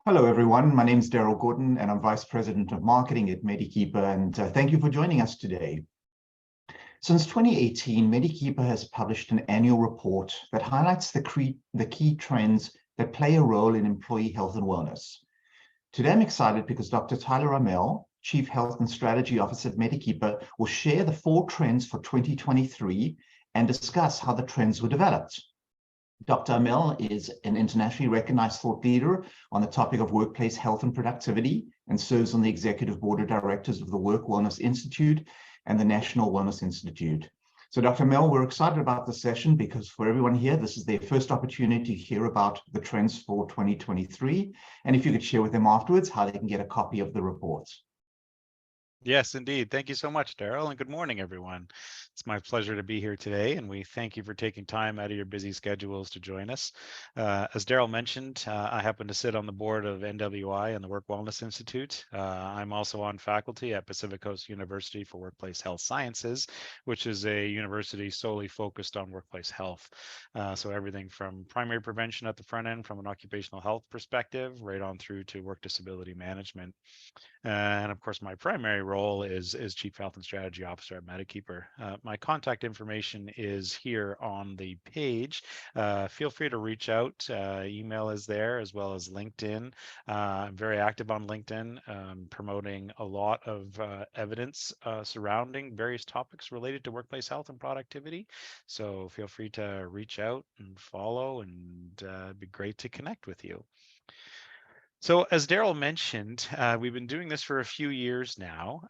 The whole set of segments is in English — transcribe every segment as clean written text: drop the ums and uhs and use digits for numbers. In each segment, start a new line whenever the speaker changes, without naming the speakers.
Hello, everyone. My name is Daryl Gordon, and I'm Vice President of Marketing at MediKeeper, and thank you for joining us today. Since 2018, MediKeeper has published an annual report that highlights the key trends that play a role in employee health and wellness. Today, I'm excited because Dr. Tyler Amell, Chief Health and Strategy Officer at MediKeeper, will share the 4 trends for 2023 and discuss how the trends were developed. Dr. Amell is an internationally recognized thought leader on the topic of workplace health and productivity and serves on the executive board of directors of the Work Wellness Institute and the National Wellness Institute. So Dr. Amell, we're excited about this session because for everyone here, this is their first opportunity to hear about the trends for 2023. And if you could share with them afterwards how they can get a copy of the report.
Yes, indeed. Thank you so much, Daryl, and good morning, everyone. It's my pleasure to be here today, and we thank you for taking time out of your busy schedules to join us. As Daryl mentioned, I happen to sit on the board of NWI and the Work Wellness Institute. I'm also on faculty at Pacific Coast University for Workplace Health Sciences, which is a university solely focused on workplace health. So everything from primary prevention at the front end from an occupational health perspective, right on through to work disability management. And of course, my primary role is Chief Health and Strategy Officer at MediKeeper. My contact information is here on the page. Feel free to reach out. Email is there as well as LinkedIn. I'm very active on LinkedIn, promoting a lot of evidence surrounding various topics related to workplace health and productivity. So feel free to reach out and follow, and it'd be great to connect with you. So as Daryl mentioned, we've been doing this for a few years now,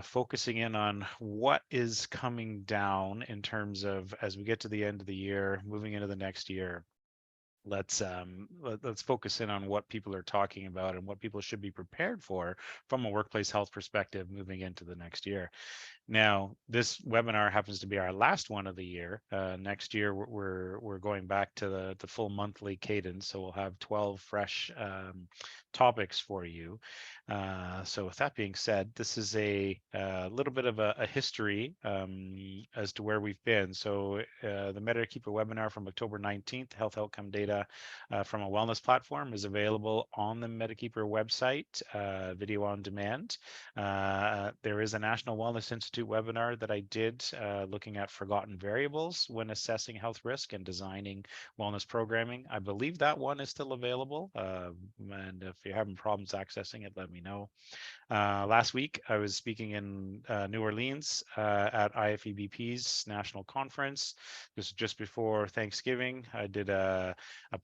focusing in on what is coming down in terms of as we get to the end of the year, moving into the next year. Let's focus in on what people are talking about and what people should be prepared for from a workplace health perspective moving into the next year. Now, this webinar happens to be our last one of the year. Next year, we're going back to the full monthly cadence, so we'll have 12 fresh topics for you. So with that being said, this is a little bit of a history as to where we've been. So the MediKeeper webinar from October 19th, Health Outcome Data from a Wellness Platform, is available on the MediKeeper website, video on demand. There is a National Wellness Institute webinar that I did looking at forgotten variables when assessing health risk and designing wellness programming. I believe that one is still available. And if you're having problems accessing it, let me know. Last week, I was speaking in New Orleans at IFEBP's national conference. This was just before Thanksgiving. I did a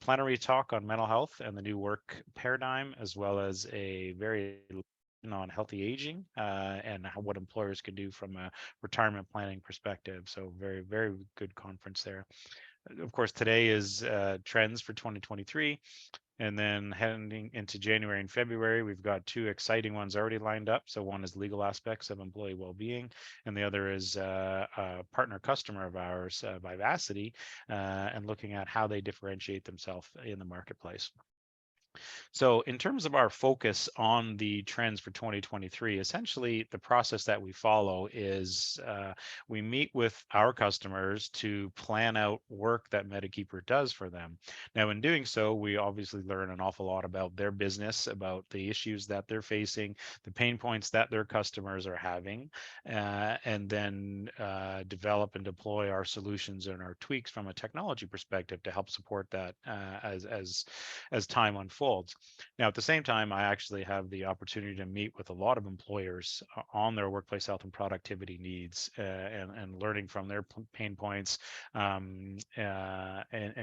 plenary talk on mental health and the new work paradigm, as well as a very on healthy aging and what employers can do from a retirement planning perspective. So very, very good conference there. Of course, today is trends for 2023. And then heading into January and February, we've got 2 exciting ones already lined up. So one is legal aspects of employee well-being, and the other is a partner customer of ours, Vivacity, and looking at how they differentiate themselves in the marketplace. So in terms of our focus on the trends for 2023, essentially the process that we follow is we meet with our customers to plan out work that MediKeeper does for them. Now, in doing so, we obviously learn an awful lot about their business, about the issues that they're facing, the pain points that their customers are having, and then develop and deploy our solutions and our tweaks from a technology perspective to help support that as time unfolds. Now, at the same time, I actually have the opportunity to meet with a lot of employers on their workplace health and productivity needs and learning from their pain points and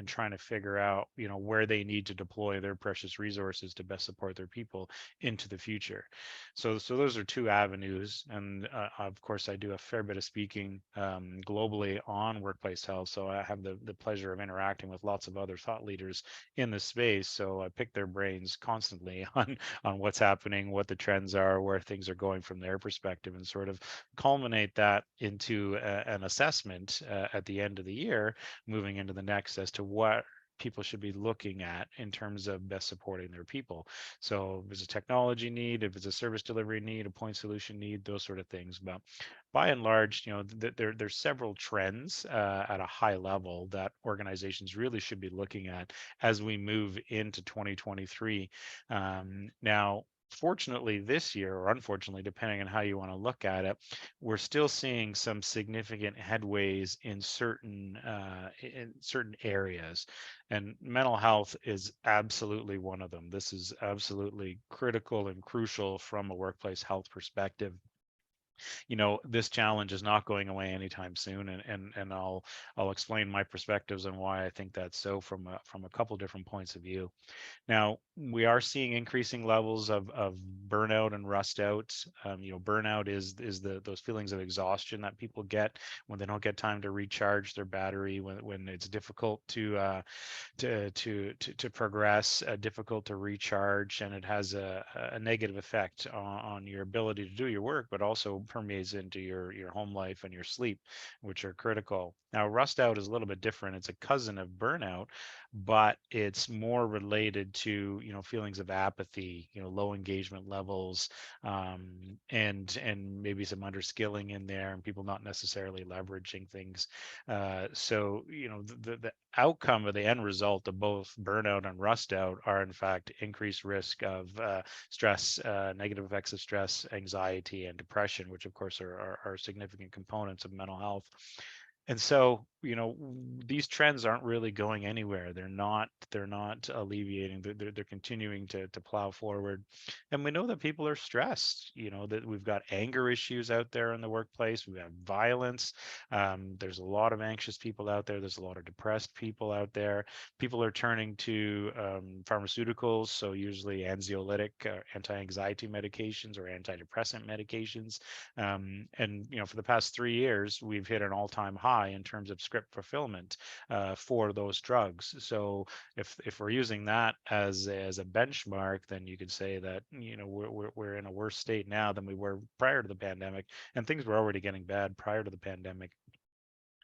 trying to figure out, where they need to deploy their precious resources to best support their people into the future. So those are 2 avenues. And of course, I do a fair bit of speaking globally on workplace health. So I have the pleasure of interacting with lots of other thought leaders in the space. So I pick their brains constantly on what's happening, what the trends are, where things are going from their perspective, and sort of culminate that into an assessment at the end of the year, moving into the next as to what people should be looking at in terms of best supporting their people. So if it's a technology need, if it's a service delivery need, a point solution need, those sort of things. But by and large, there's several trends at a high level that organizations really should be looking at as we move into 2023. Now, fortunately this year, or unfortunately, depending on how you want to look at it, we're still seeing some significant headways in certain areas, and mental health is absolutely one of them. This is absolutely critical and crucial from a workplace health perspective. This challenge is not going away anytime soon, and I'll explain my perspectives on why I think that's so from a couple different points of view. Now, we are seeing increasing levels of burnout and rust out. Burnout is those feelings of exhaustion that people get when they don't get time to recharge their battery, when it's difficult to progress, difficult to recharge, and it has a negative effect on your ability to do your work, but also permeates into your home life and your sleep, which are critical. Now, rust out is a little bit different. It's a cousin of burnout, but it's more related to feelings of apathy, low engagement levels, and maybe some underskilling in there, and people not necessarily leveraging things. So the outcome of the end result of both burnout and rust out are in fact increased risk of stress, negative effects of stress, anxiety, and depression, which of course are significant components of mental health. And so, these trends aren't really going anywhere. They're not alleviating. They're continuing to plow forward. And we know that people are stressed, that we've got anger issues out there in the workplace. We have violence. There's a lot of anxious people out there. There's a lot of depressed people out there. People are turning to pharmaceuticals, so usually anxiolytic, anti-anxiety medications or antidepressant medications. And for the past 3 years, we've hit an all-time high in terms of script fulfillment for those drugs. So if we're using that as a benchmark, then you could say that we're in a worse state now than we were prior to the pandemic, and things were already getting bad prior to the pandemic.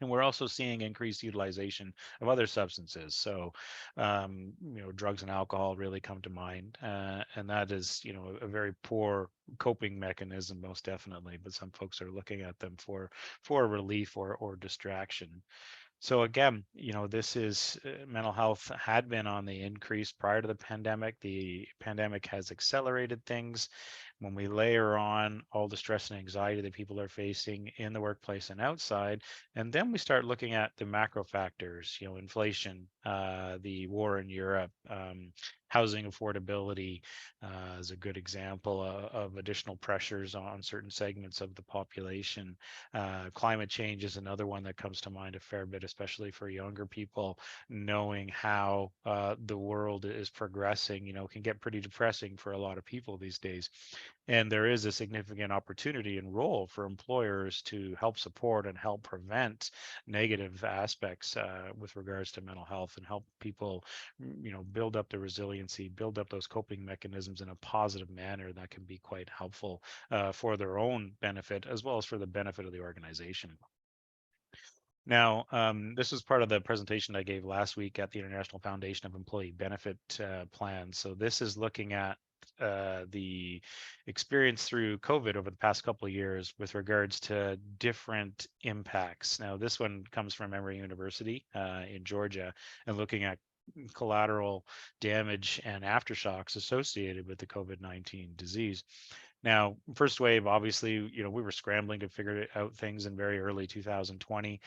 And we're also seeing increased utilization of other substances. So, drugs and alcohol really come to mind. And that is, a very poor coping mechanism, most definitely. But some folks are looking at them for relief or distraction. So again, this is mental health had been on the increase prior to the pandemic. The pandemic has accelerated things. When we layer on all the stress and anxiety that people are facing in the workplace and outside, and then we start looking at the macro factors, inflation, the war in Europe, housing affordability is a good example of additional pressures on certain segments of the population. Climate change is another one that comes to mind a fair bit, especially for younger people, knowing how the world is progressing, can get pretty depressing for a lot of people these days. And there is a significant opportunity and role for employers to help support and help prevent negative aspects with regards to mental health, and help people, build up the resiliency, build up those coping mechanisms in a positive manner that can be quite helpful for their own benefit as well as for the benefit of the organization. Now, this was part of the presentation I gave last week at the International Foundation of Employee Benefit Plans. So this is looking at the experience through COVID over the past couple of years with regards to different impacts. Now, this one comes from Emory University in Georgia, and looking at collateral damage and aftershocks associated with the COVID-19 disease. Now, first wave, obviously, we were scrambling to figure out things in very early 2020.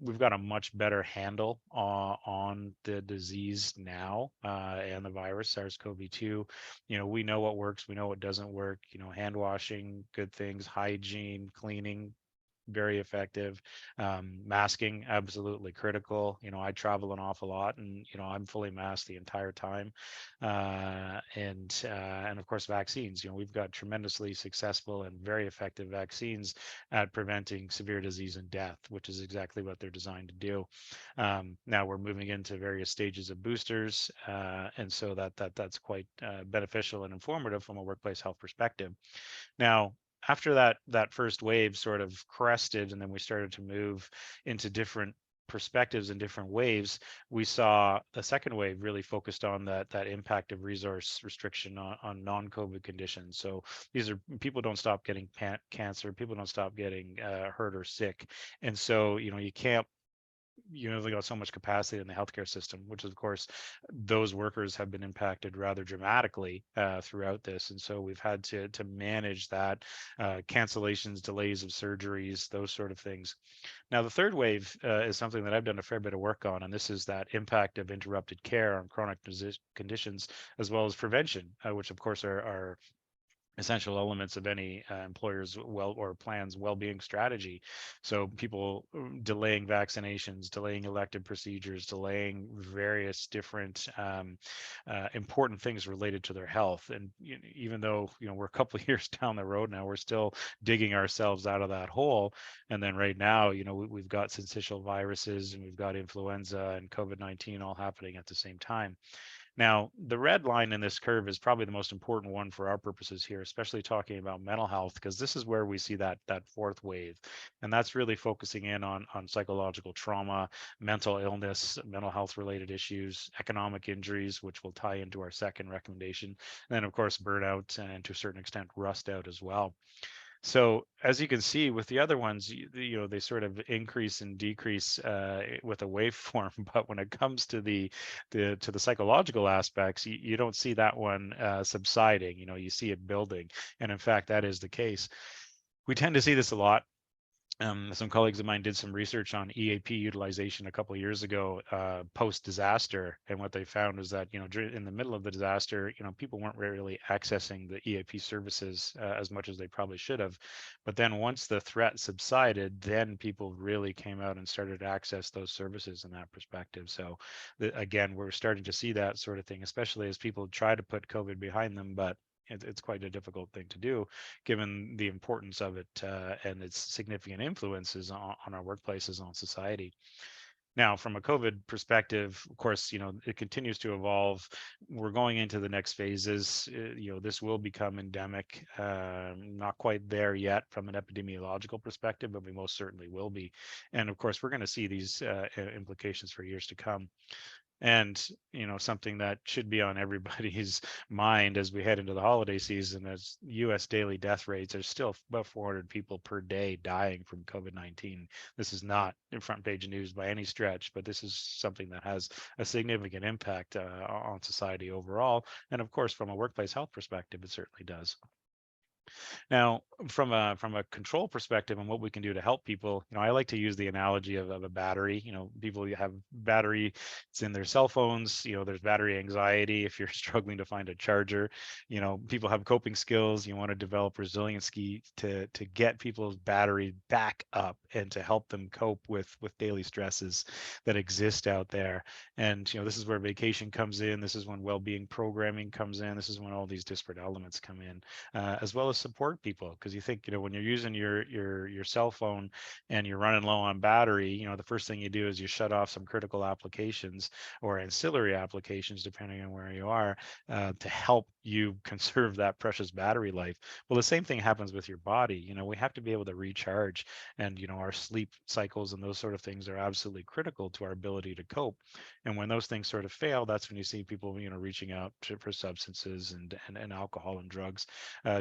We've got a much better handle on the disease now and the virus, SARS-CoV-2. We know what works, we know what doesn't work. Hand washing, good things, hygiene, cleaning, very effective. Masking, absolutely critical. I travel an awful lot, and I'm fully masked the entire time. And of course, vaccines. We've got tremendously successful and very effective vaccines at preventing severe disease and death, which is exactly what they're designed to do. Now we're moving into various stages of boosters, and so that's quite beneficial and informative from a workplace health perspective. Now, after that first wave sort of crested, and then we started to move into different perspectives and different waves, we saw the second wave really focused on that impact of resource restriction on non-COVID conditions. So these are people don't stop getting cancer, people don't stop getting hurt or sick, and so you can't only got so much capacity in the healthcare system, which of course those workers have been impacted rather dramatically throughout this, and so we've had to manage that, cancellations, delays of surgeries, those sort of things. Now the third wave is something that I've done a fair bit of work on, and this is that impact of interrupted care on chronic conditions, as well as prevention, which of course are essential elements of any employer's plan's well-being strategy. So people delaying vaccinations, delaying elective procedures, delaying various different important things related to their health. And even though we're a couple of years down the road now, we're still digging ourselves out of that hole. And then right now, we've got syncytial viruses and we've got influenza and COVID-19 all happening at the same time. Now, the red line in this curve is probably the most important one for our purposes here, especially talking about mental health, because this is where we see that fourth wave. And that's really focusing in on psychological trauma, mental illness, mental health related issues, economic injuries, which will tie into our second recommendation. And then, of course, burnout and to a certain extent, rust out as well. So as you can see with the other ones, they sort of increase and decrease with a waveform. But when it comes to the psychological aspects, you don't see that one subsiding. You see it building, and in fact, that is the case. We tend to see this a lot. Some colleagues of mine did some research on EAP utilization a couple of years ago, post-disaster, and what they found was that in the middle of the disaster, people weren't really accessing the EAP services as much as they probably should have. But then once the threat subsided, then people really came out and started to access those services in that perspective. So again, we're starting to see that sort of thing, especially as people try to put COVID behind them, but it's quite a difficult thing to do given the importance of it and its significant influences on our workplaces, on society. Now, from a COVID perspective, of course, it continues to evolve. We're going into the next phases. This will become endemic. Not quite there yet from an epidemiological perspective, but we most certainly will be. And of course, we're going to see these implications for years to come. And something that should be on everybody's mind as we head into the holiday season, as U.S. daily death rates are still about 400 people per day dying from COVID-19. This is not in front page news by any stretch, but this is something that has a significant impact on society overall. And of course, from a workplace health perspective, it certainly does. Now, from a control perspective and what we can do to help people, I like to use the analogy of a battery. People have battery, it's in their cell phones. There's battery anxiety if you're struggling to find a charger. People have coping skills. You want to develop resiliency to get people's battery back up and to help them cope with daily stresses that exist out there. And this is where vacation comes in. This is when well-being programming comes in. This is when all these disparate elements come in, as well as support people, because you think when you're using your cell phone and you're running low on battery, the first thing you do is you shut off some critical applications or ancillary applications depending on where you are, to help you conserve that precious battery life. Well, the same thing happens with your body. We have to be able to recharge, and our sleep cycles and those sort of things are absolutely critical to our ability to cope. And when those things sort of fail, that's when you see people reaching out for substances and alcohol and drugs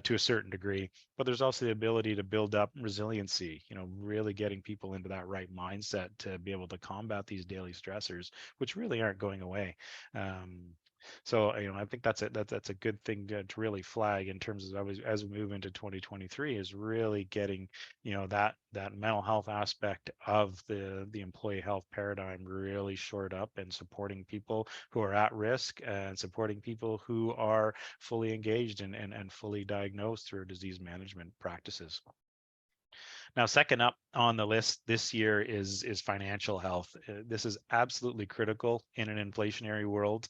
to a certain degree. But there's also the ability to build up resiliency, really getting people into that right mindset to be able to combat these daily stressors, which really aren't going away. So I think that's a good thing to really flag in terms of as we move into 2023, is really getting that mental health aspect of the employee health paradigm really shored up, and supporting people who are at risk and supporting people who are fully engaged and fully diagnosed through disease management practices. Now, second up on the list this year is financial health. This is absolutely critical in an inflationary world.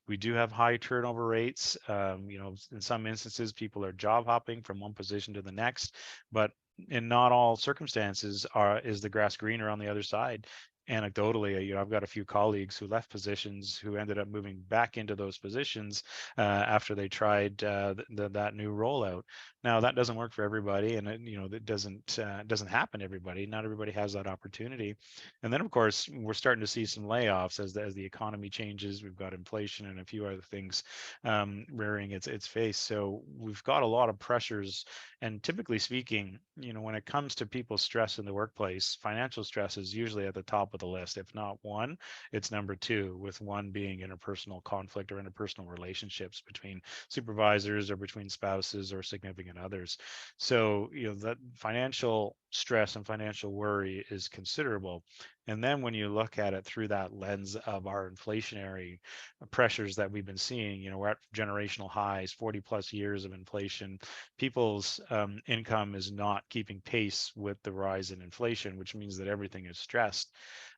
We do have high turnover rates. In some instances, people are job hopping from one position to the next, but in not all circumstances is the grass greener on the other side. anecdotally, I've got a few colleagues who left positions who ended up moving back into those positions after they tried that new rollout. Now that doesn't work for everybody, and that doesn't happen to everybody. Not everybody has that opportunity. And then of course we're starting to see some layoffs as the economy changes. We've got inflation and a few other things rearing its face. So we've got a lot of pressures. And typically speaking, when it comes to people's stress in the workplace, financial stress is usually at the top of the list. If not one, it's number two, with one being interpersonal conflict or interpersonal relationships between supervisors or between spouses or significant others. So, that financial stress and financial worry is considerable. And then when you look at it through that lens of our inflationary pressures that we've been seeing, we're at generational highs, 40 plus years of inflation. People's income is not keeping pace with the rise in inflation, which means that everything is stressed.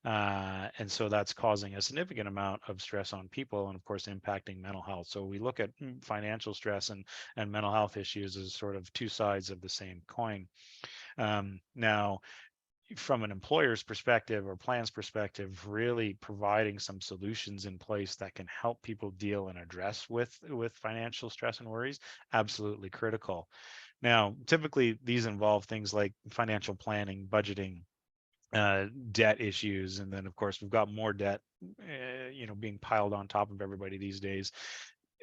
And so that's causing a significant amount of stress on people and, of course, impacting mental health. So we look at financial stress and mental health issues as sort of two sides of the same coin. Now, from an employer's perspective or plan's perspective, really providing some solutions in place that can help people deal and address with financial stress and worries, absolutely critical. Now, typically these involve things like financial planning, budgeting, debt issues, and then of course we've got more debt, being piled on top of everybody these days.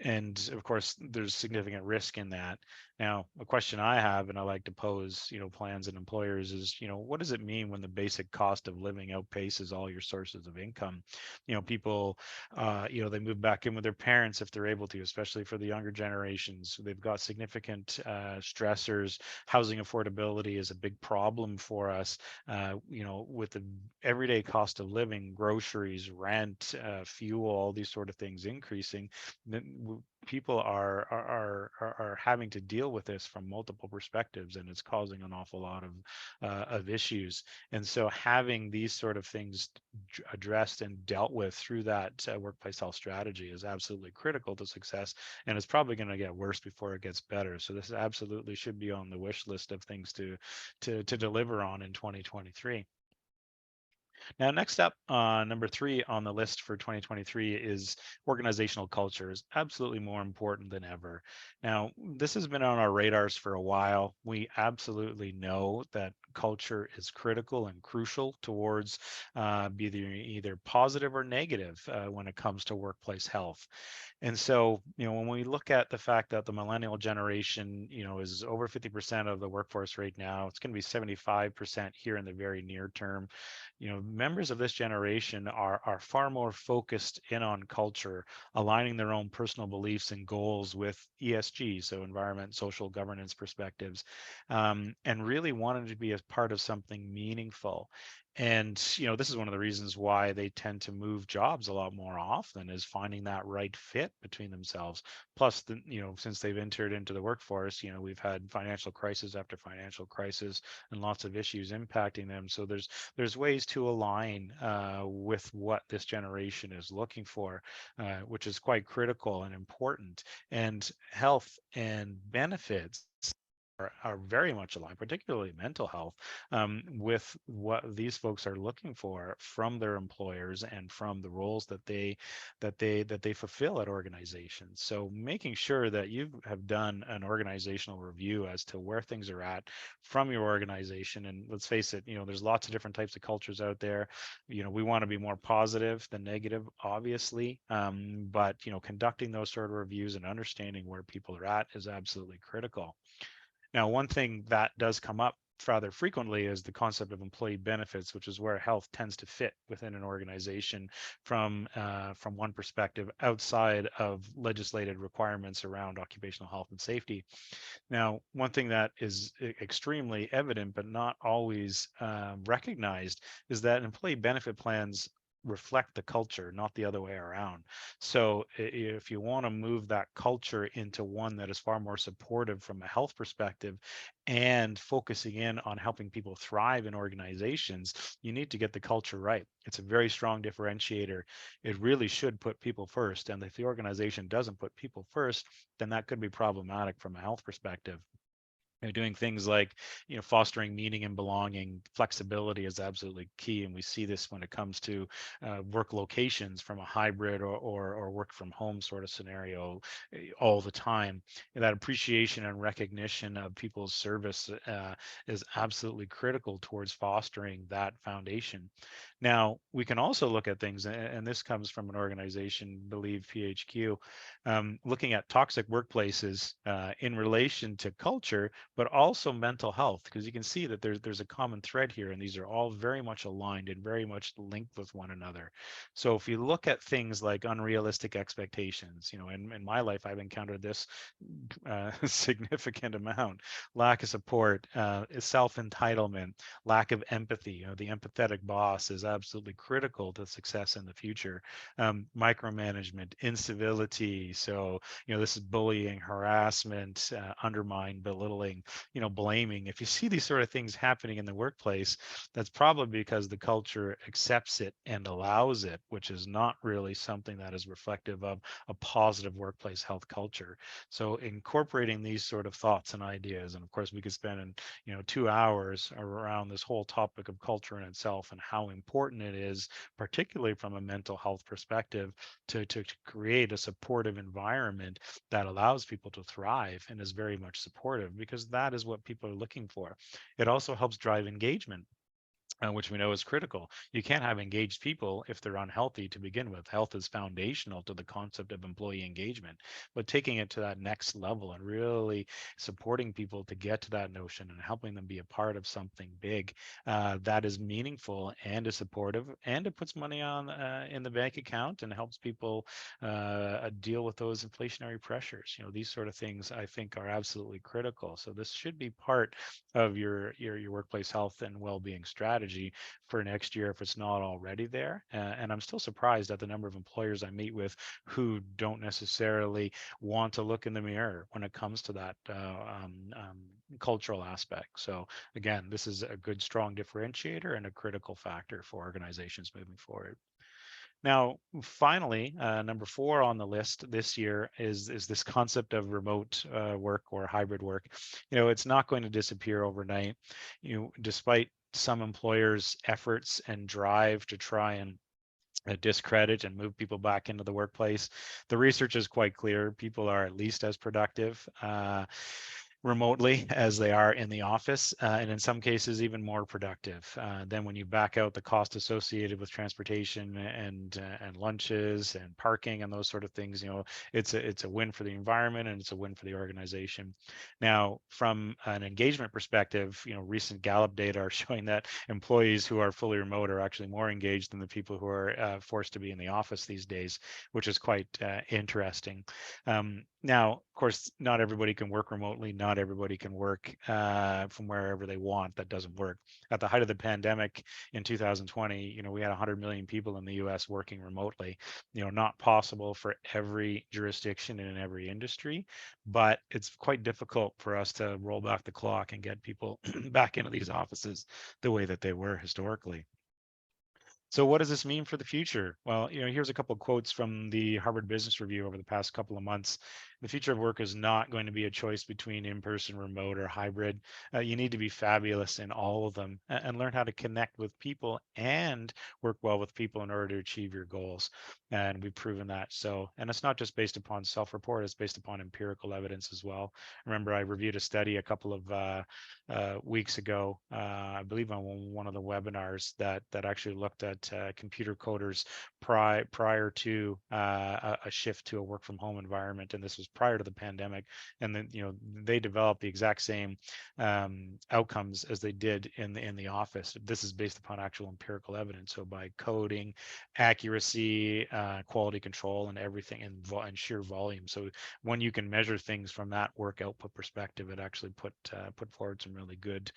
And of course there's significant risk in that. Now a question I have, and I like to pose plans and employers, is what does it mean when the basic cost of living outpaces all your sources of income? People they move back in with their parents if they're able to, especially for the younger generations. They've got significant stressors. Housing affordability is a big problem for us, with the everyday cost of living, groceries, rent, fuel, all these sort of things increasing. People are having to deal with this from multiple perspectives, and it's causing an awful lot of issues. And so having these sort of things addressed and dealt with through that workplace health strategy is absolutely critical to success, and it's probably going to get worse before it gets better. So this absolutely should be on the wish list of things to deliver on in 2023. Now, next up, number 3 on the list for 2023 is organizational culture is absolutely more important than ever. Now, this has been on our radars for a while. We absolutely know that culture is critical and crucial towards either positive or negative when it comes to workplace health. And so, when we look at the fact that the millennial generation, is over 50% of the workforce right now, it's going to be 75% here in the very near term. Members of this generation are far more focused in on culture, aligning their own personal beliefs and goals with ESG, so environment, social governance perspectives, and really wanted to be a part of something meaningful. And this is one of the reasons why they tend to move jobs a lot more often, is finding that right fit between themselves. Plus, since they've entered into the workforce, we've had financial crisis after financial crisis and lots of issues impacting them. So there's ways to align with what this generation is looking for, which is quite critical and important. And health and benefits are very much aligned, particularly mental health, with what these folks are looking for from their employers and from the roles that they fulfill at organizations. So making sure that you have done an organizational review as to where things are at from your organization. And let's face it, there's lots of different types of cultures out there. We want to be more positive than negative, obviously, but conducting those sort of reviews and understanding where people are at is absolutely critical. Now, one thing that does come up rather frequently is the concept of employee benefits, which is where health tends to fit within an organization from one perspective outside of legislated requirements around occupational health and safety. Now, one thing that is extremely evident but not always recognized is that employee benefit plans reflect the culture, not the other way around. So if you want to move that culture into one that is far more supportive from a health perspective and focusing in on helping people thrive in organizations, you need to get the culture right. It's a very strong differentiator. It really should put people first. And if the organization doesn't put people first, then that could be problematic from a health perspective. Doing things like, fostering meaning and belonging, flexibility is absolutely key, and we see this when it comes to work locations from a hybrid or work from home sort of scenario all the time. And that appreciation and recognition of people's service is absolutely critical towards fostering that foundation. Now, we can also look at things, and this comes from an organization, Believe PHQ, looking at toxic workplaces in relation to culture, but also mental health, because you can see that there's a common thread here, and these are all very much aligned and very much linked with one another. So if you look at things like unrealistic expectations, in my life, I've encountered this significant amount: lack of support, self-entitlement, lack of empathy. The empathetic boss is absolutely critical to success in the future. Micromanagement, incivility. So, this is bullying, harassment, undermine, belittling, blaming. If you see these sort of things happening in the workplace, that's probably because the culture accepts it and allows it, which is not really something that is reflective of a positive workplace health culture. So incorporating these sort of thoughts and ideas, and of course we could spend 2 hours around this whole topic of culture in itself and how important it is, particularly from a mental health perspective, to create a supportive environment that allows people to thrive and is very much supportive, because that is what people are looking for. It also helps drive engagement, which we know is critical. You can't have engaged people if they're unhealthy to begin with. Health is foundational to the concept of employee engagement, but taking it to that next level and really supporting people to get to that notion and helping them be a part of something big that is meaningful and is supportive, and it puts money on in the bank account and helps people deal with those inflationary pressures. These sort of things I think are absolutely critical. So this should be part of your workplace health and well-being strategy for next year if it's not already there. And I'm still surprised at the number of employers I meet with who don't necessarily want to look in the mirror when it comes to that cultural aspect. So again, this is a good, strong differentiator and a critical factor for organizations moving forward. Now, finally, number 4 on the list this year is this concept of remote work or hybrid work. It's not going to disappear overnight. Despite some employers' efforts and drive to try and discredit and move people back into the workplace, the research is quite clear. People are at least as productive remotely as they are in the office, and in some cases even more productive. Then when you back out the cost associated with transportation and lunches and parking and those sort of things, it's a win for the environment and it's a win for the organization. Now, from an engagement perspective, recent Gallup data are showing that employees who are fully remote are actually more engaged than the people who are forced to be in the office these days, which is quite interesting. Now, of course, not everybody can work remotely. Not everybody can work from wherever they want. That doesn't work. At the height of the pandemic in 2020, we had 100 million people in the U.S. working remotely. Not possible for every jurisdiction and in every industry, but it's quite difficult for us to roll back the clock and get people back into these offices the way that they were historically. So what does this mean for the future? Well, here's a couple of quotes from the Harvard Business Review over the past couple of months. The future of work is not going to be a choice between in-person, remote, or hybrid. You need to be fabulous in all of them and learn how to connect with people and work well with people in order to achieve your goals. And we've proven that. So, and it's not just based upon self-report, it's based upon empirical evidence as well. Remember, I reviewed a study a couple of weeks ago, I believe on one of the webinars that actually looked at computer coders prior to a shift to a work from home environment, and this was prior to the pandemic. And then they developed the exact same outcomes as they did in the office. This is based upon actual empirical evidence. So by coding, accuracy, quality control, and everything, and sheer volume. So when you can measure things from that work output perspective, it actually put forward some really good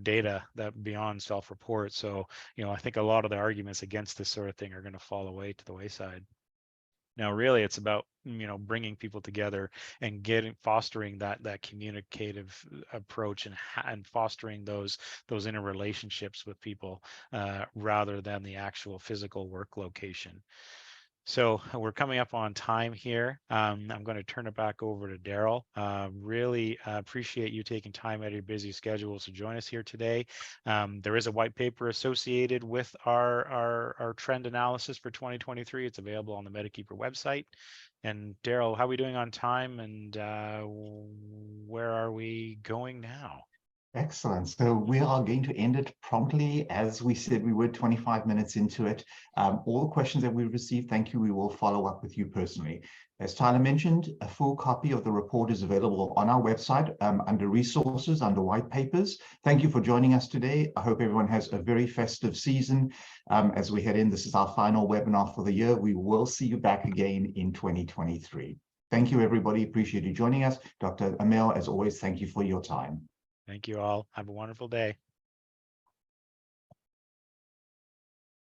data that beyond self-report. So I think a lot of the arguments against this sort of thing are going to fall away to the wayside. Now, really, it's about bringing people together and fostering that communicative approach and fostering those interrelationships with people rather than the actual physical work location. So we're coming up on time here. I'm going to turn it back over to Daryl. Really appreciate you taking time out of your busy schedules to join us here today. There is a white paper associated with our trend analysis for 2023. It's available on the MediKeeper website. And Daryl, how are we doing on time, and where are we going now?
Excellent. So we are going to end it promptly, as we said we would, 25 minutes into it. All the questions that we received, thank you. We will follow up with you personally. As Tyler mentioned, a full copy of the report is available on our website under resources, under white papers. Thank you for joining us today. I hope everyone has a very festive season as we head in. This is our final webinar for the year. We will see you back again in 2023. Thank you, everybody. Appreciate you joining us. Dr. Amel, as always, thank you for your time.
Thank you all. Have a wonderful day.